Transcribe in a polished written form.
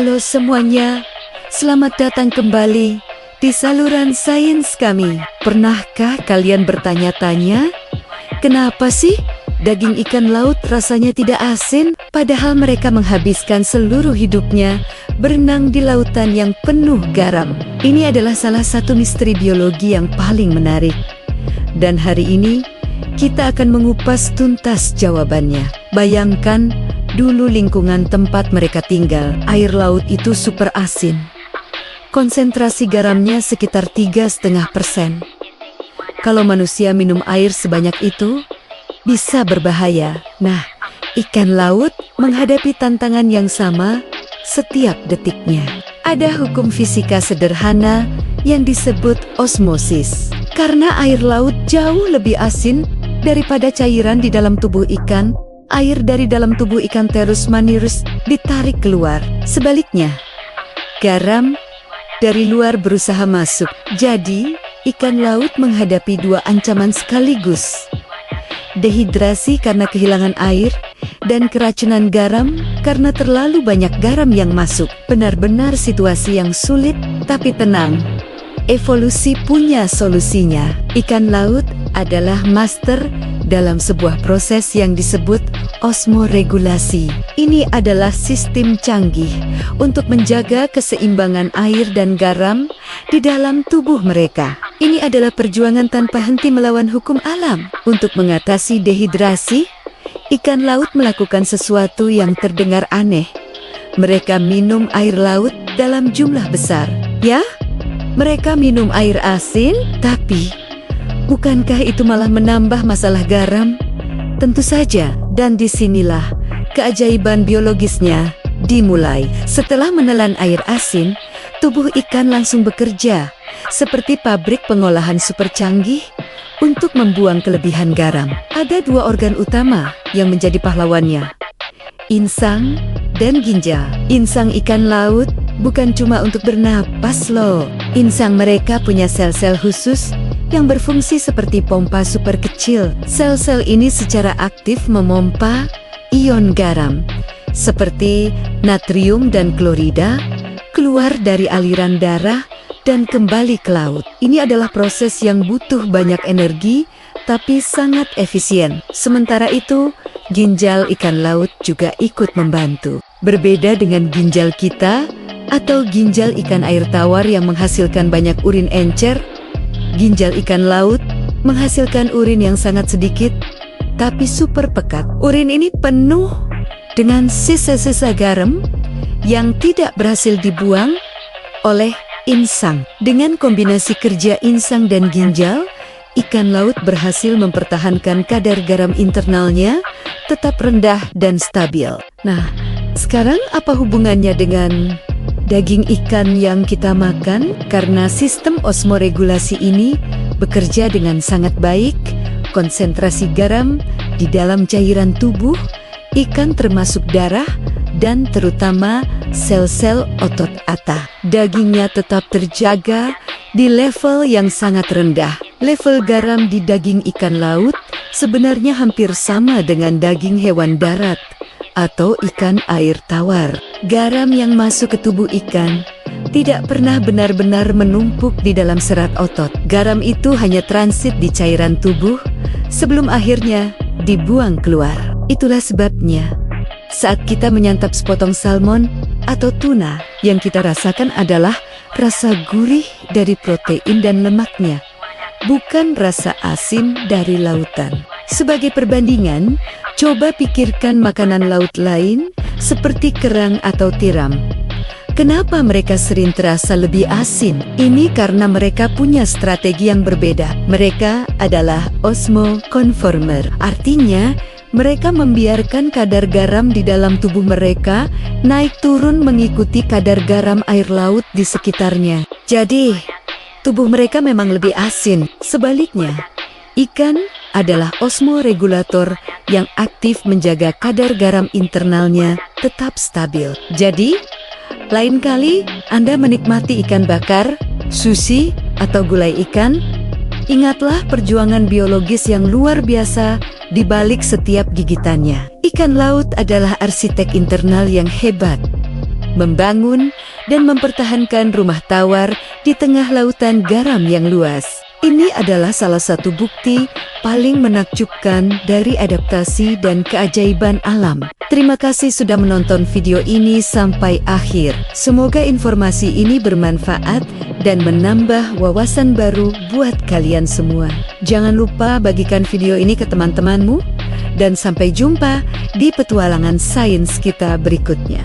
Halo semuanya, selamat datang kembali di saluran sains kami. Pernahkah kalian bertanya-tanya, kenapa sih daging ikan laut rasanya tidak asin? Padahal mereka menghabiskan seluruh hidupnya berenang di lautan yang penuh garam. Ini adalah salah satu misteri biologi yang paling menarik. Dan hari ini, kita akan mengupas tuntas jawabannya. Bayangkan, dulu lingkungan tempat mereka tinggal, air laut itu super asin. Konsentrasi garamnya sekitar 3,5%. Kalau manusia minum air sebanyak itu, bisa berbahaya. Nah, ikan laut menghadapi tantangan yang sama setiap detiknya. Ada hukum fisika sederhana yang disebut osmosis. Karena air laut jauh lebih asin daripada cairan di dalam tubuh ikan, air dari dalam tubuh ikan terus-menerus ditarik keluar. Sebaliknya, garam dari luar berusaha masuk. Jadi, ikan laut menghadapi dua ancaman sekaligus. Dehidrasi karena kehilangan air, dan keracunan garam karena terlalu banyak garam yang masuk. Benar-benar situasi yang sulit, tapi tenang. Evolusi punya solusinya. Ikan laut adalah master dalam sebuah proses yang disebut osmoregulasi. Ini adalah sistem canggih untuk menjaga keseimbangan air dan garam di dalam tubuh mereka. Ini adalah perjuangan tanpa henti melawan hukum alam. Untuk mengatasi dehidrasi, ikan laut melakukan sesuatu yang terdengar aneh. Mereka minum air laut dalam jumlah besar. Ya, mereka minum air asin, tapi bukankah itu malah menambah masalah garam? Tentu saja, dan disinilah keajaiban biologisnya dimulai. Setelah menelan air asin, tubuh ikan langsung bekerja seperti pabrik pengolahan super canggih untuk membuang kelebihan garam. Ada dua organ utama yang menjadi pahlawannya, insang dan ginjal. Insang ikan laut bukan cuma untuk bernapas loh. Insang mereka punya sel-sel khusus yang berfungsi seperti pompa super kecil. Sel-sel ini secara aktif memompa ion garam, seperti natrium dan klorida, keluar dari aliran darah dan kembali ke laut. Ini adalah proses yang butuh banyak energi, tapi sangat efisien. Sementara itu, ginjal ikan laut juga ikut membantu. Berbeda dengan ginjal kita, atau ginjal ikan air tawar yang menghasilkan banyak urin encer, ginjal ikan laut menghasilkan urin yang sangat sedikit, tapi super pekat. Urin ini penuh dengan sisa-sisa garam yang tidak berhasil dibuang oleh insang. Dengan kombinasi kerja insang dan ginjal, ikan laut berhasil mempertahankan kadar garam internalnya tetap rendah dan stabil. Nah, sekarang apa hubungannya dengan daging ikan yang kita makan? Karena sistem osmoregulasi ini bekerja dengan sangat baik, konsentrasi garam di dalam cairan tubuh ikan termasuk darah dan terutama sel-sel otot atah. Dagingnya tetap terjaga di level yang sangat rendah. Level garam di daging ikan laut sebenarnya hampir sama dengan daging hewan darat atau ikan air tawar. Garam yang masuk ke tubuh ikan tidak pernah benar-benar menumpuk di dalam serat otot. Garam itu hanya transit di cairan tubuh sebelum akhirnya dibuang keluar. Itulah sebabnya saat kita menyantap sepotong salmon atau tuna, yang kita rasakan adalah rasa gurih dari protein dan lemaknya, bukan rasa asin dari lautan. Sebagai perbandingan, coba pikirkan makanan laut lain seperti kerang atau tiram. Kenapa mereka sering terasa lebih asin? Ini karena mereka punya strategi yang berbeda. Mereka adalah osmoconformer. Artinya, mereka membiarkan kadar garam di dalam tubuh mereka naik turun mengikuti kadar garam air laut di sekitarnya. Jadi, tubuh mereka memang lebih asin. Sebaliknya, ikan adalah osmoregulator yang aktif menjaga kadar garam internalnya tetap stabil. Jadi, lain kali Anda menikmati ikan bakar, sushi, atau gulai ikan, ingatlah perjuangan biologis yang luar biasa di balik setiap gigitannya. Ikan laut adalah arsitek internal yang hebat. membangun, dan mempertahankan rumah tawar di tengah lautan garam yang luas. Ini adalah salah satu bukti paling menakjubkan dari adaptasi dan keajaiban alam. Terima kasih sudah menonton video ini sampai akhir. Semoga informasi ini bermanfaat dan menambah wawasan baru buat kalian semua. Jangan lupa bagikan video ini ke teman-temanmu, dan sampai jumpa di petualangan sains kita berikutnya.